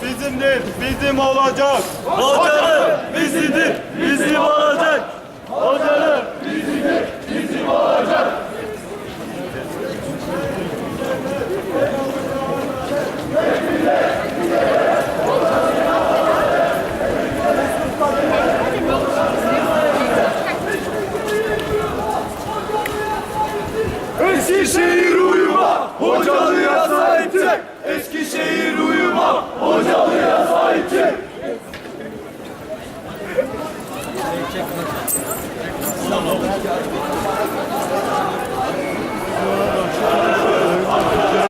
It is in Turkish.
bizimdir, bizim olacak. Hocalarım bizimdir, bizim olacak. Hocalarım bizimdir, bizim olacak. Eskişehir uyuma, hocalığa sahip çık. Eskişehir uyuma, hocalığa sahip çık.